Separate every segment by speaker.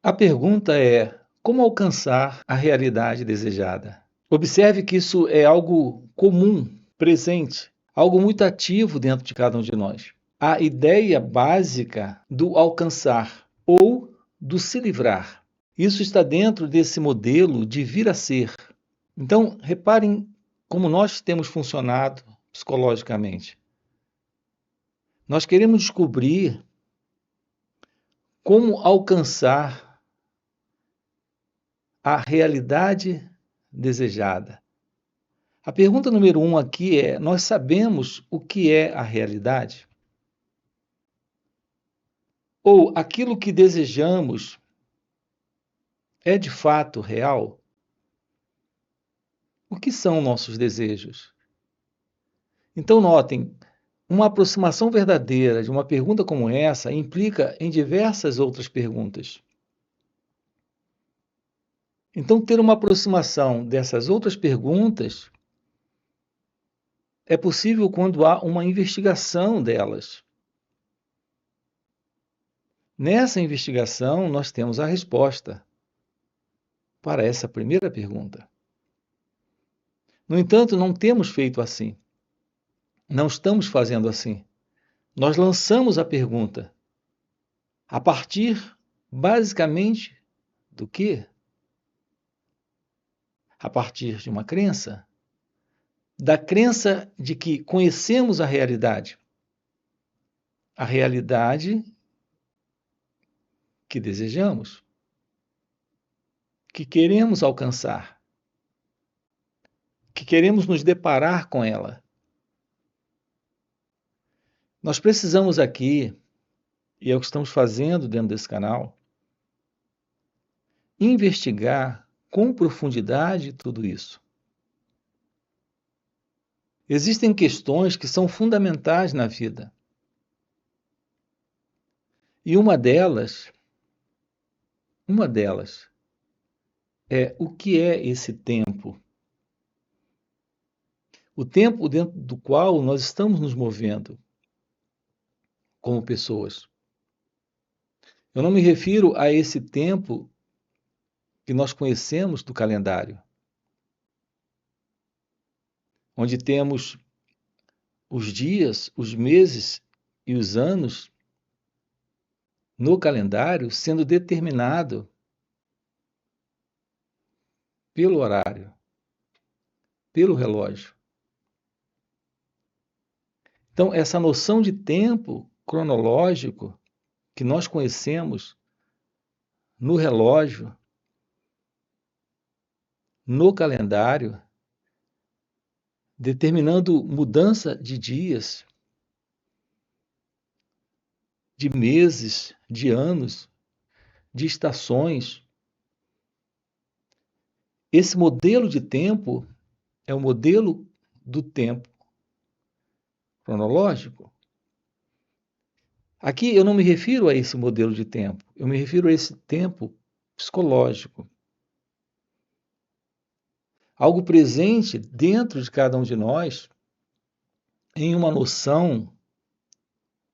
Speaker 1: A pergunta é: como alcançar a realidade desejada? Observe que isso é algo comum, presente, algo muito ativo dentro de cada um de nós. A ideia básica do alcançar ou do se livrar. Isso está dentro desse modelo de vir a ser. Então, reparem como nós temos funcionado psicologicamente. Nós queremos descobrir como alcançar a realidade desejada. A pergunta número 1 aqui é: nós sabemos o que é a realidade? Ou aquilo que desejamos é de fato real? O que são nossos desejos? Então, notem, uma aproximação verdadeira de uma pergunta como essa implica em diversas outras perguntas. Então, ter uma aproximação dessas outras perguntas é possível quando há uma investigação delas. Nessa investigação, nós temos a resposta para essa primeira pergunta. No entanto, não temos feito assim. Não estamos fazendo assim. Nós lançamos a pergunta a partir, basicamente, do quê? A partir de uma crença. Da crença de que conhecemos a realidade. A realidade que desejamos, que queremos alcançar, que queremos nos deparar com ela. Nós precisamos aqui, e é o que estamos fazendo dentro desse canal, investigar com profundidade tudo isso. Existem questões que são fundamentais na vida. E uma delas é o que é esse tempo? O tempo dentro do qual nós estamos nos movendo como pessoas. Eu não me refiro a esse tempo que nós conhecemos do calendário, onde temos os dias, os meses e os anos no calendário sendo determinado pelo horário, pelo relógio. Então, essa noção de tempo cronológico que nós conhecemos no relógio, no calendário, determinando mudança de dias, de meses, de anos, de estações. Esse modelo de tempo é o modelo do tempo cronológico. Aqui eu não me refiro a esse modelo de tempo, eu me refiro a esse tempo psicológico. Algo presente dentro de cada um de nós em uma noção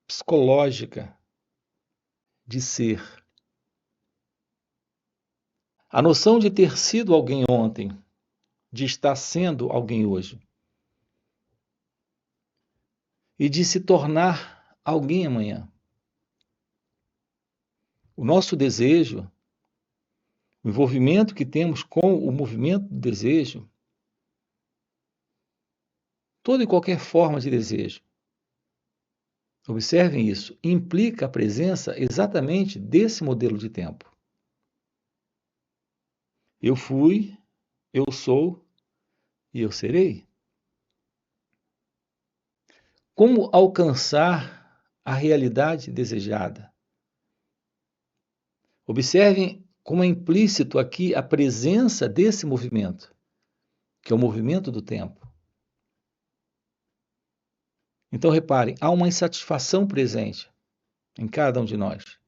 Speaker 1: psicológica de ser. A noção de ter sido alguém ontem, de estar sendo alguém hoje. E de se tornar alguém amanhã. O nosso desejo, o envolvimento que temos com o movimento do desejo, toda e qualquer forma de desejo, observem isso, implica a presença exatamente desse modelo de tempo. Eu fui, eu sou e eu serei. Como alcançar a realidade desejada? Observem como é implícito aqui a presença desse movimento, que é o movimento do tempo. Então, reparem, há uma insatisfação presente em cada um de nós.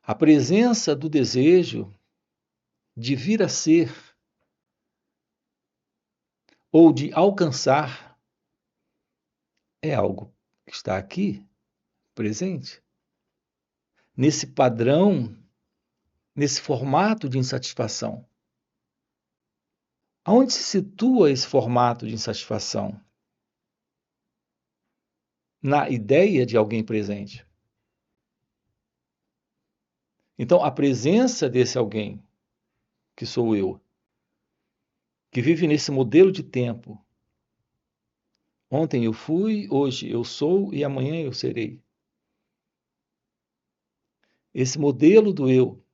Speaker 1: A presença do desejo de vir a ser ou de alcançar é algo que está aqui, presente. Nesse padrão nesse formato de insatisfação. Aonde se situa esse formato de insatisfação? Na ideia de alguém presente. Então, a presença desse alguém, que sou eu, que vive nesse modelo de tempo. Ontem eu fui, hoje eu sou e amanhã eu serei. Esse modelo do eu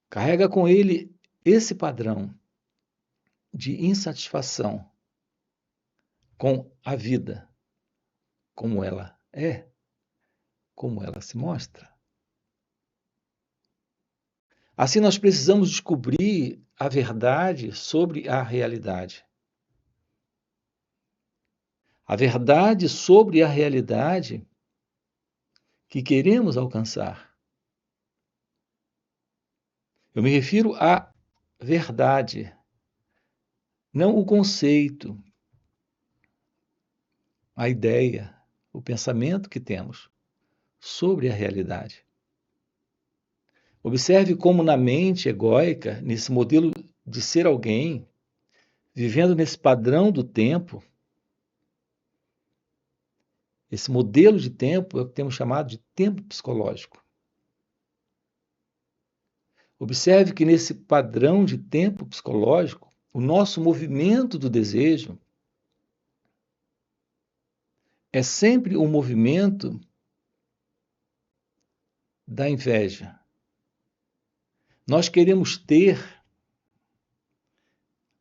Speaker 1: carrega com ele esse padrão de insatisfação com a vida, como ela é, como ela se mostra. Assim, nós precisamos descobrir a verdade sobre a realidade. A verdade sobre a realidade que queremos alcançar. Eu me refiro à verdade, não o conceito, a ideia, o pensamento que temos sobre a realidade. Observe como na mente egóica, nesse modelo de ser alguém, vivendo nesse padrão do tempo, esse modelo de tempo é o que temos chamado de tempo psicológico. Observe que nesse padrão de tempo psicológico, o nosso movimento do desejo é sempre um movimento da inveja. Nós queremos ter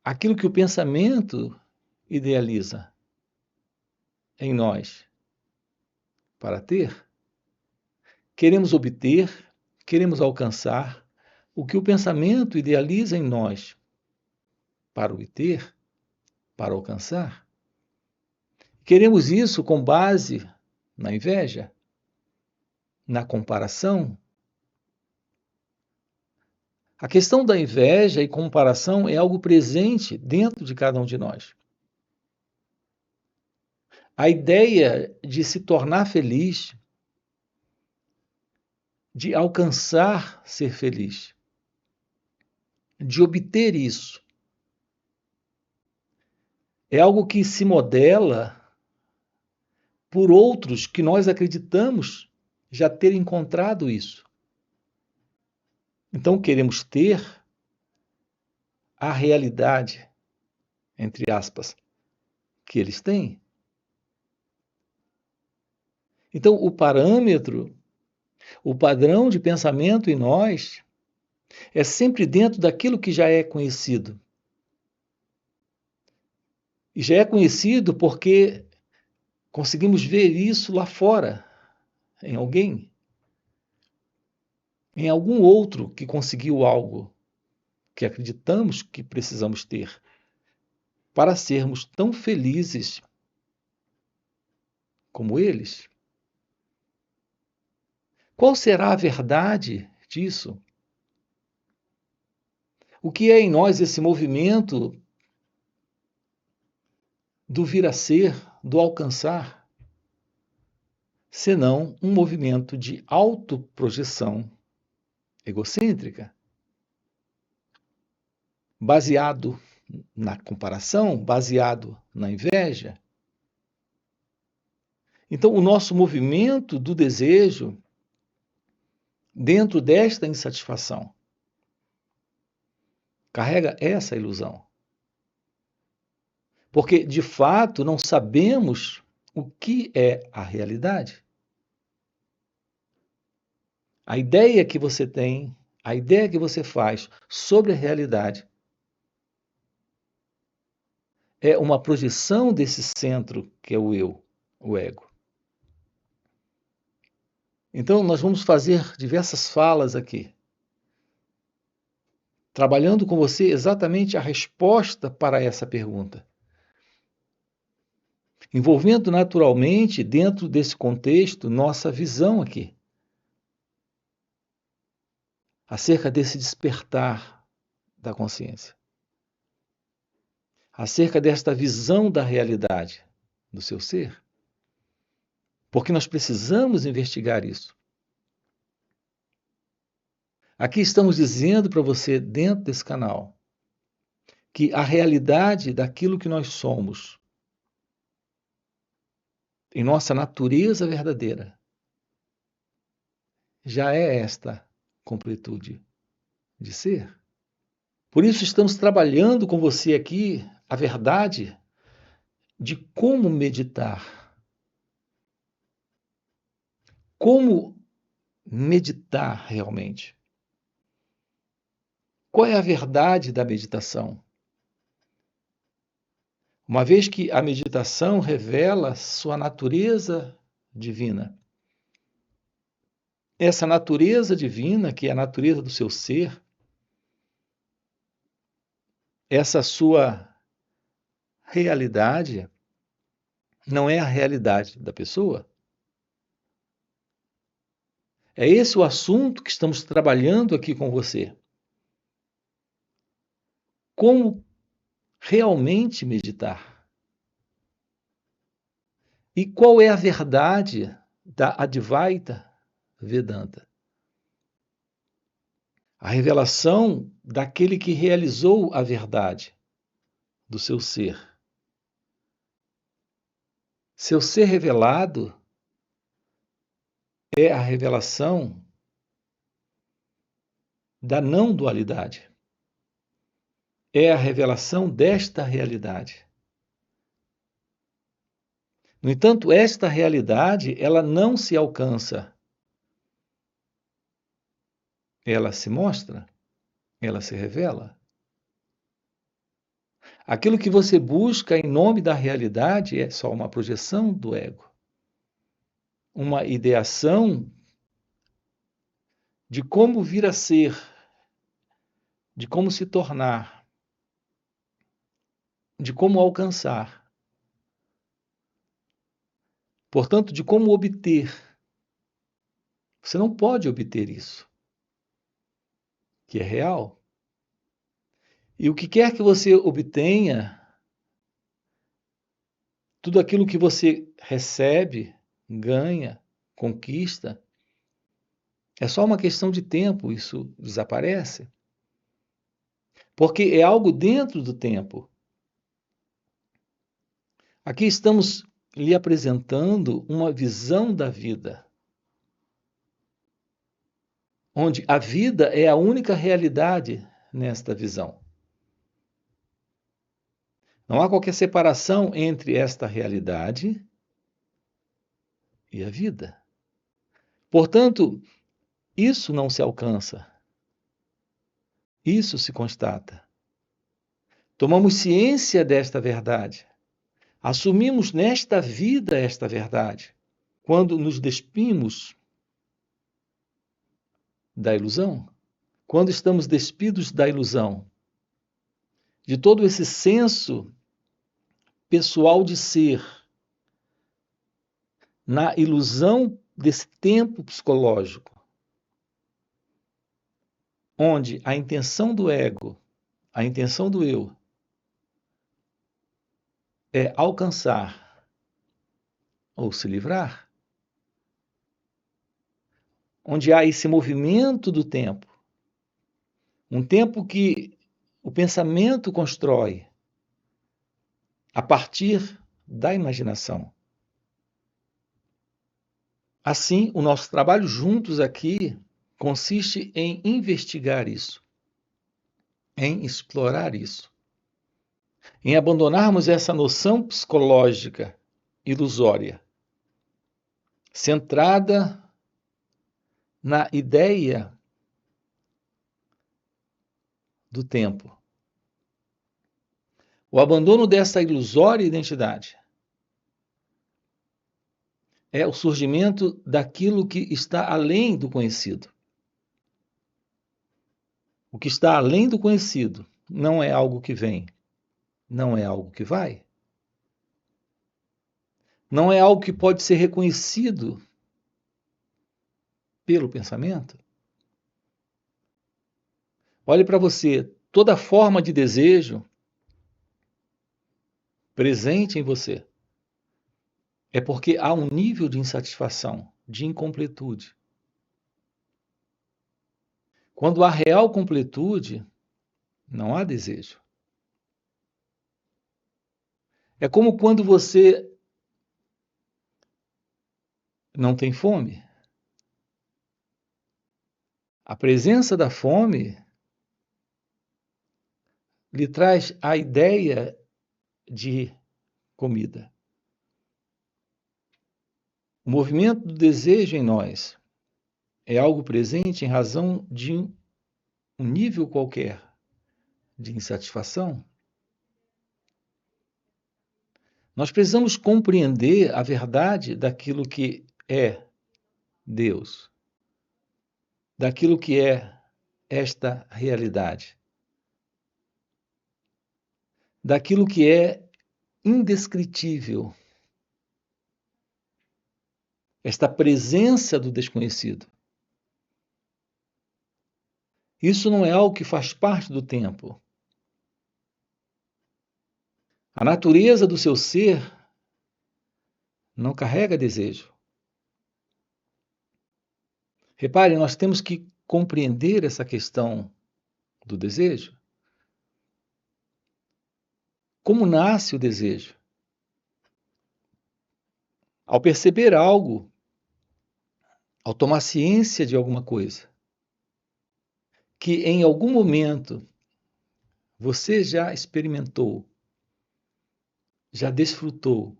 Speaker 1: aquilo que o pensamento idealiza em nós para ter. Queremos obter, queremos alcançar o que o pensamento idealiza em nós para obter, para alcançar. Queremos isso com base na inveja, na comparação. A questão da inveja e comparação é algo presente dentro de cada um de nós. A ideia de se tornar feliz, de alcançar ser feliz, de obter isso, é algo que se modela por outros que nós acreditamos já ter encontrado isso. Então queremos ter a realidade, entre aspas, que eles têm. Então o parâmetro, o padrão de pensamento em nós é sempre dentro daquilo que já é conhecido. E já é conhecido porque conseguimos ver isso lá fora, em alguém, em algum outro que conseguiu algo que acreditamos que precisamos ter para sermos tão felizes como eles. Qual será a verdade disso? O que é em nós esse movimento do vir a ser, do alcançar, senão um movimento de autoprojeção egocêntrica, baseado na comparação, baseado na inveja? Então, o nosso movimento do desejo, dentro desta insatisfação, carrega essa ilusão. Porque, de fato, não sabemos o que é a realidade. A ideia que você tem, a ideia que você faz sobre a realidade é uma projeção desse centro que é o eu, o ego. Então, nós vamos fazer diversas falas aqui, trabalhando com você exatamente a resposta para essa pergunta. Envolvendo naturalmente, dentro desse contexto, nossa visão aqui, acerca desse despertar da consciência, acerca desta visão da realidade do seu ser. Porque nós precisamos investigar isso. Aqui estamos dizendo para você, dentro desse canal, que a realidade daquilo que nós somos, em nossa natureza verdadeira, já é esta completude de ser. Por isso estamos trabalhando com você aqui a verdade de como meditar. Como meditar realmente? Qual é a verdade da meditação? Uma vez que a meditação revela sua natureza divina. Essa natureza divina, que é a natureza do seu ser, essa sua realidade, não é a realidade da pessoa. É esse o assunto que estamos trabalhando aqui com você. Como realmente meditar? E qual é a verdade da Advaita Vedanta? A revelação daquele que realizou a verdade do seu ser. Seu ser revelado é a revelação da não dualidade. É a revelação desta realidade. No entanto, esta realidade, ela não se alcança. Ela se mostra, ela se revela. Aquilo que você busca em nome da realidade é só uma projeção do ego. Uma ideação de como vir a ser, de como se tornar, de como alcançar. Portanto, de como obter. Você não pode obter isso, que é real. E o que quer que você obtenha, tudo aquilo que você recebe, ganha, conquista, é só uma questão de tempo, isso desaparece. Porque é algo dentro do tempo. Aqui estamos lhe apresentando uma visão da vida, onde a vida é a única realidade nesta visão. Não há qualquer separação entre esta realidade e a vida. Portanto, isso não se alcança. Isso se constata. Tomamos ciência desta verdade. Assumimos nesta vida esta verdade. Quando nos despimos da ilusão, quando estamos despidos da ilusão, de todo esse senso pessoal de ser, na ilusão desse tempo psicológico, onde a intenção do ego, a intenção do eu, é alcançar ou se livrar, onde há esse movimento do tempo, um tempo que o pensamento constrói a partir da imaginação. Assim, o nosso trabalho juntos aqui consiste em investigar isso, em explorar isso, em abandonarmos essa noção psicológica ilusória, centrada na ideia do tempo. O abandono dessa ilusória identidade é o surgimento daquilo que está além do conhecido. O que está além do conhecido não é algo que vem, não é algo que vai. Não é algo que pode ser reconhecido pelo pensamento. Olhe para você, toda forma de desejo presente em você é porque há um nível de insatisfação, de incompletude. Quando há real completude, não há desejo. É como quando você não tem fome. A presença da fome lhe traz a ideia de comida. O movimento do desejo em nós é algo presente em razão de um nível qualquer de insatisfação. Nós precisamos compreender a verdade daquilo que é Deus, daquilo que é esta realidade, daquilo que é indescritível, esta presença do desconhecido. Isso não é algo que faz parte do tempo. A natureza do seu ser não carrega desejo. Repare, nós temos que compreender essa questão do desejo. Como nasce o desejo? Ao perceber algo, ao tomar ciência de alguma coisa, que em algum momento você já experimentou, já desfrutou,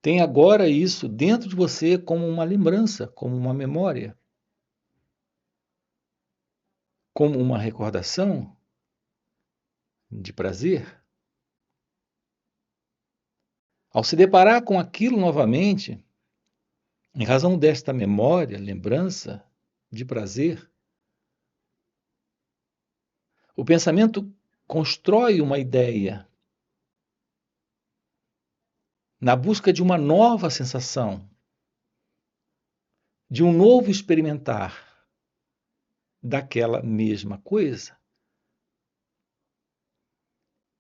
Speaker 1: tem agora isso dentro de você como uma lembrança, como uma memória, como uma recordação de prazer. Ao se deparar com aquilo novamente, em razão desta memória, lembrança de prazer, o pensamento constrói uma ideia na busca de uma nova sensação, de um novo experimentar daquela mesma coisa.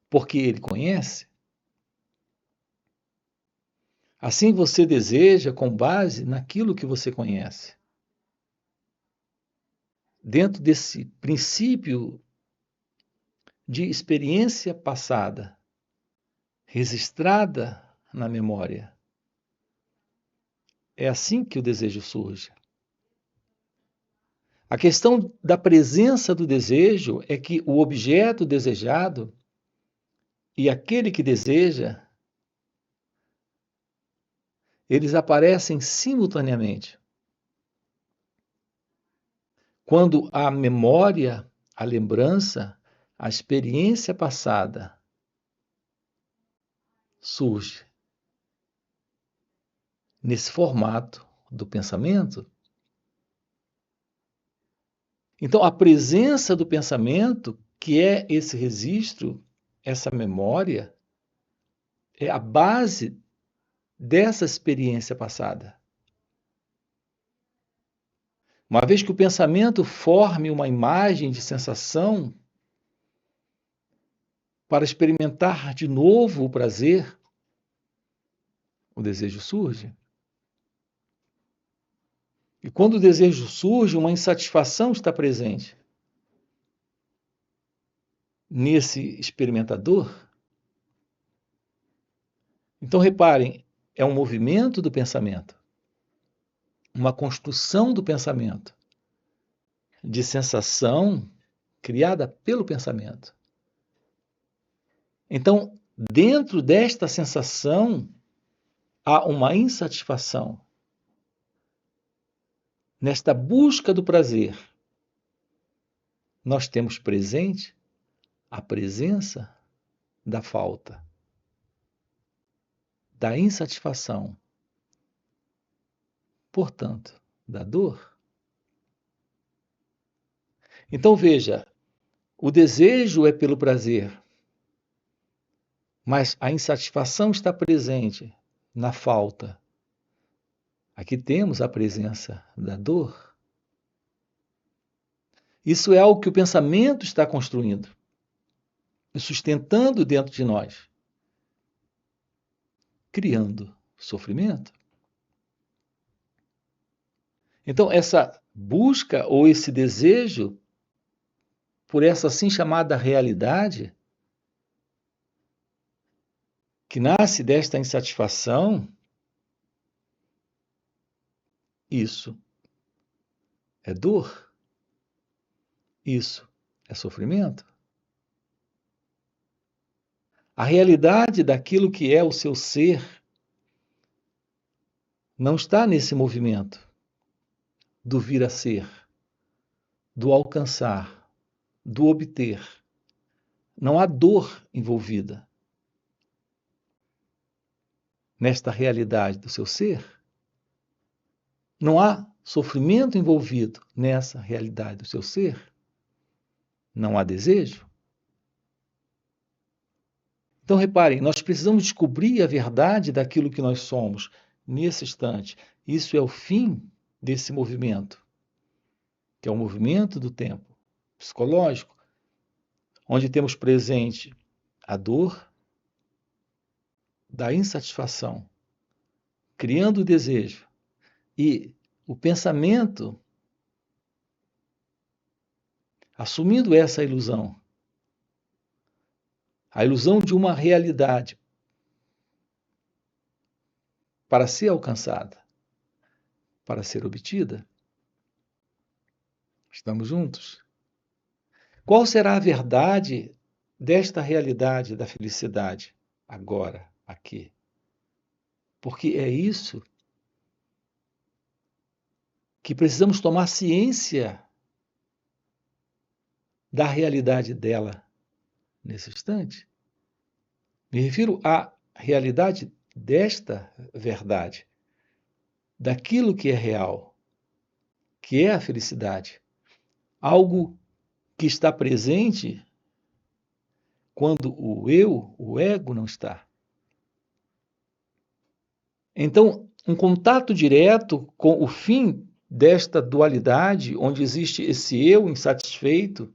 Speaker 1: Porque ele conhece. Assim você deseja com base naquilo que você conhece. Dentro desse princípio de experiência passada, registrada na memória. É assim que o desejo surge. A questão da presença do desejo é que o objeto desejado e aquele que deseja, eles aparecem simultaneamente. Quando a memória, a lembrança, a experiência passada surge nesse formato do pensamento, então a presença do pensamento, que é esse registro, essa memória, é a base dessa experiência passada. Uma vez que o pensamento forme uma imagem de sensação para experimentar de novo o prazer, o desejo surge. E quando o desejo surge, uma insatisfação está presente nesse experimentador. Então, reparem, é um movimento do pensamento, uma construção do pensamento, de sensação criada pelo pensamento. Então, dentro desta sensação, há uma insatisfação. Nesta busca do prazer, nós temos presente a presença da falta, da insatisfação, portanto, da dor. Então veja, o desejo é pelo prazer, mas a insatisfação está presente na falta. Aqui temos a presença da dor. Isso é algo que o pensamento está construindo e sustentando dentro de nós, criando sofrimento. Então, essa busca ou esse desejo por essa assim chamada realidade, que nasce desta insatisfação, isso é dor, isso é sofrimento. A realidade daquilo que é o seu ser não está nesse movimento do vir a ser, do alcançar, do obter. Não há dor envolvida nesta realidade do seu ser. Não há sofrimento envolvido nessa realidade do seu ser. Não há desejo. Então, reparem, nós precisamos descobrir a verdade daquilo que nós somos nesse instante. Isso é o fim desse movimento, que é o movimento do tempo psicológico, onde temos presente a dor da insatisfação, criando o desejo, e o pensamento assumindo essa ilusão, a ilusão de uma realidade para ser alcançada, para ser obtida. Estamos juntos? Qual será a verdade desta realidade da felicidade agora, aqui? Porque é isso que precisamos tomar ciência da realidade dela nesse instante. Me refiro à realidade desta verdade, daquilo que é real, que é a felicidade. Algo que está presente quando o eu, o ego, não está. Então, um contato direto com o fim desta dualidade, onde existe esse eu insatisfeito,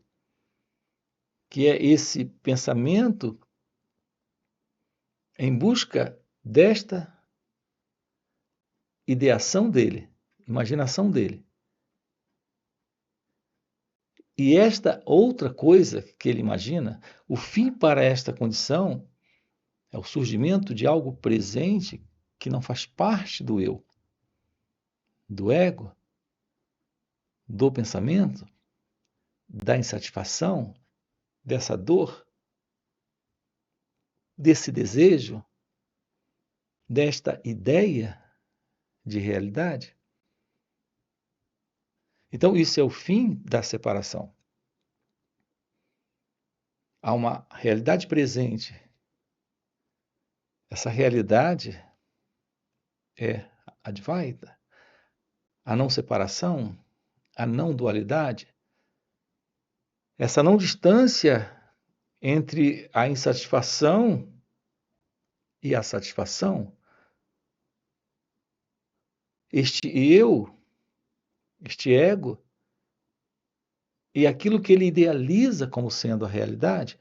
Speaker 1: que é esse pensamento em busca desta ideação dele, imaginação dele. E esta outra coisa que ele imagina, o fim para esta condição é o surgimento de algo presente que não faz parte do eu, do ego, do pensamento, da insatisfação, dessa dor, desse desejo, desta ideia de realidade. Então, isso é o fim da separação. Há uma realidade presente. Essa realidade é a Advaita, a não separação, a não dualidade, essa não distância entre a insatisfação e a satisfação. Este eu, este ego, e aquilo que ele idealiza como sendo a realidade,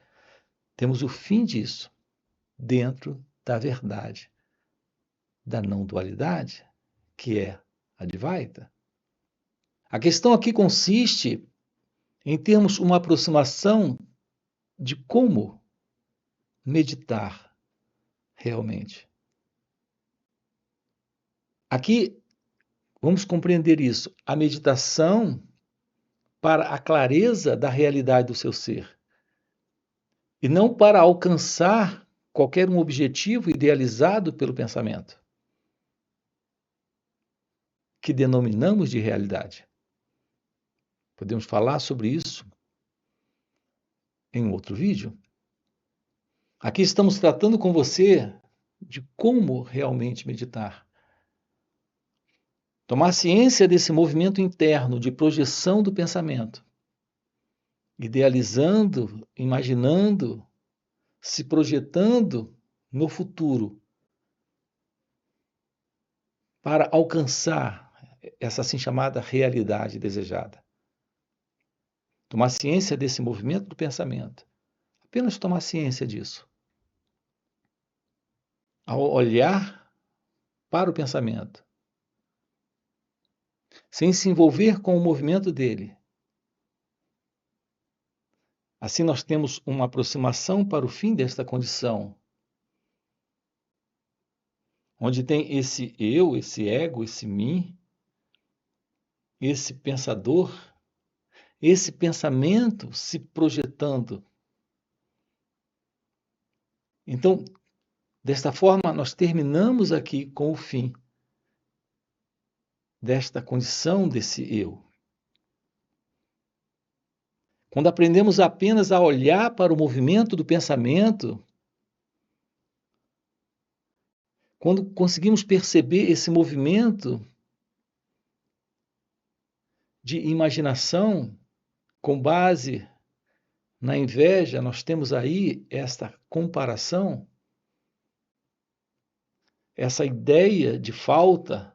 Speaker 1: temos o fim disso dentro da verdade, da não dualidade, que é a Advaita. A questão aqui consiste em termos uma aproximação de como meditar realmente. Aqui vamos compreender isso. A meditação para a clareza da realidade do seu ser. E não para alcançar qualquer um objetivo idealizado pelo pensamento, que denominamos de realidade. Podemos falar sobre isso em um outro vídeo. Aqui estamos tratando com você de como realmente meditar. Tomar ciência desse movimento interno de projeção do pensamento, idealizando, imaginando, se projetando no futuro para alcançar essa assim chamada realidade desejada. Tomar ciência desse movimento do pensamento. Apenas tomar ciência disso. Ao olhar para o pensamento, sem se envolver com o movimento dele. Assim, nós temos uma aproximação para o fim desta condição, onde tem esse eu, esse ego, esse mim, esse pensador, esse pensamento se projetando. Então, desta forma, nós terminamos aqui com o fim desta condição desse eu. Quando aprendemos apenas a olhar para o movimento do pensamento, quando conseguimos perceber esse movimento de imaginação com base na inveja, nós temos aí esta comparação, essa ideia de falta.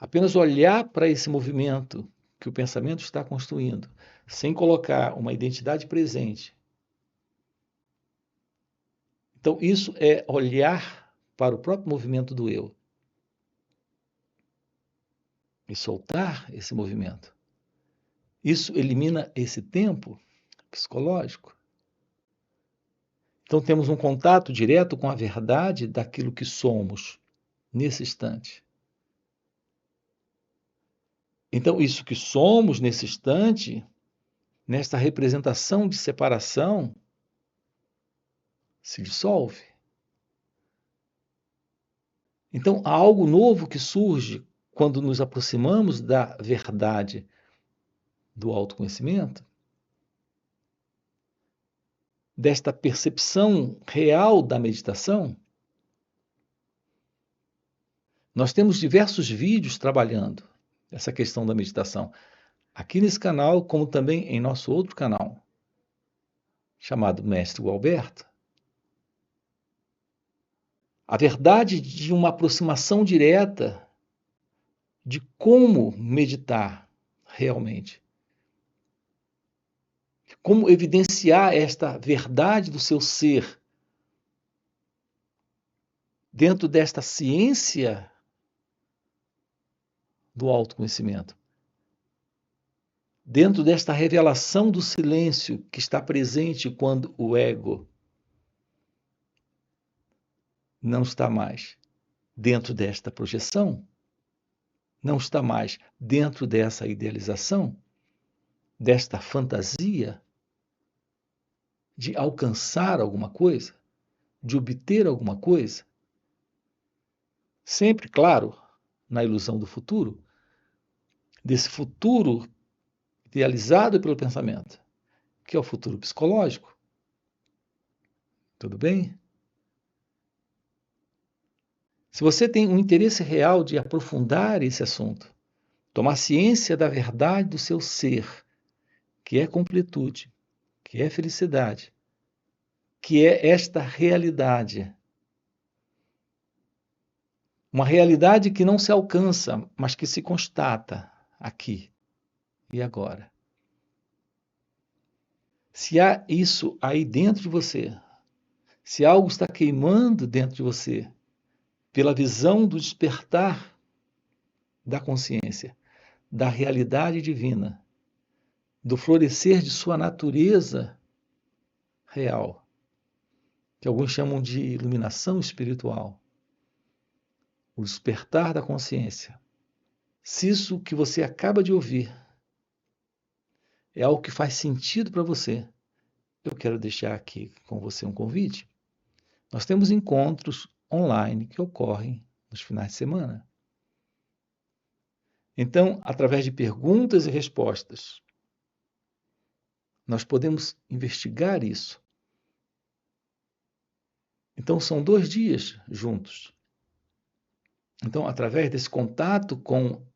Speaker 1: Apenas olhar para esse movimento que o pensamento está construindo, sem colocar uma identidade presente. Então, isso é olhar para o próprio movimento do eu e soltar esse movimento. Isso elimina esse tempo psicológico. Então, temos um contato direto com a verdade daquilo que somos nesse instante. Então, isso que somos nesse instante, nesta representação de separação, se dissolve. Então, há algo novo que surge quando nos aproximamos da verdade do autoconhecimento, desta percepção real da meditação. Nós temos diversos vídeos trabalhando essa questão da meditação, aqui nesse canal, como também em nosso outro canal, chamado Mestre Gualberto. A verdade de uma aproximação direta de como meditar realmente. Como evidenciar esta verdade do seu ser dentro desta ciência do autoconhecimento. Dentro desta revelação do silêncio que está presente quando o ego não está mais dentro desta projeção, não está mais dentro dessa idealização, desta fantasia de alcançar alguma coisa, de obter alguma coisa. Sempre, claro, na ilusão do futuro, desse futuro idealizado pelo pensamento, que é o futuro psicológico. Tudo bem? Se você tem um interesse real de aprofundar esse assunto, tomar ciência da verdade do seu ser, que é completude, que é felicidade, que é esta realidade. Uma realidade que não se alcança, mas que se constata aqui e agora. Se há isso aí dentro de você, se algo está queimando dentro de você, pela visão do despertar da consciência, da realidade divina, do florescer de sua natureza real, que alguns chamam de iluminação espiritual, o despertar da consciência. Se isso que você acaba de ouvir é algo que faz sentido para você, eu quero deixar aqui com você um convite. Nós temos encontros online que ocorrem nos finais de semana. Então, através de perguntas e respostas, nós podemos investigar isso. Então, são 2 dias juntos. Então, através desse contato com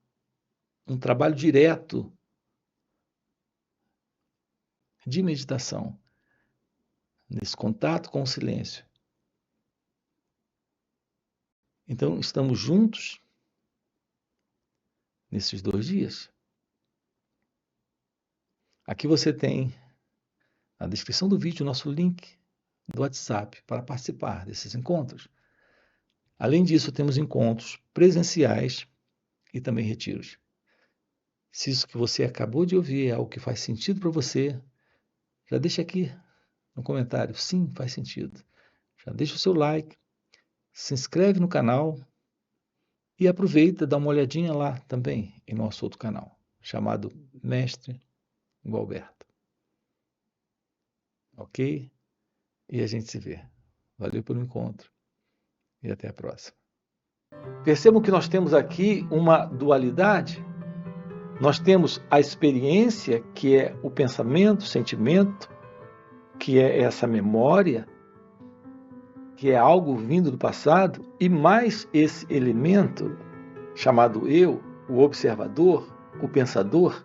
Speaker 1: um trabalho direto de meditação, nesse contato com o silêncio. Então, estamos juntos nesses 2 dias. Aqui você tem, na descrição do vídeo, o nosso link do WhatsApp para participar desses encontros. Além disso, temos encontros presenciais e também retiros. Se isso que você acabou de ouvir é algo que faz sentido para você, já deixa aqui no comentário, sim, faz sentido. Já deixa o seu like, se inscreve no canal e aproveita, dá uma olhadinha lá também em nosso outro canal, chamado Mestre Gualberto. Ok? E a gente se vê. Valeu pelo encontro e até a próxima. Percebam que nós temos aqui uma dualidade. Nós temos a experiência, que é o pensamento, o sentimento, que é essa memória, que é algo vindo do passado, e mais esse elemento chamado eu, o observador, o pensador,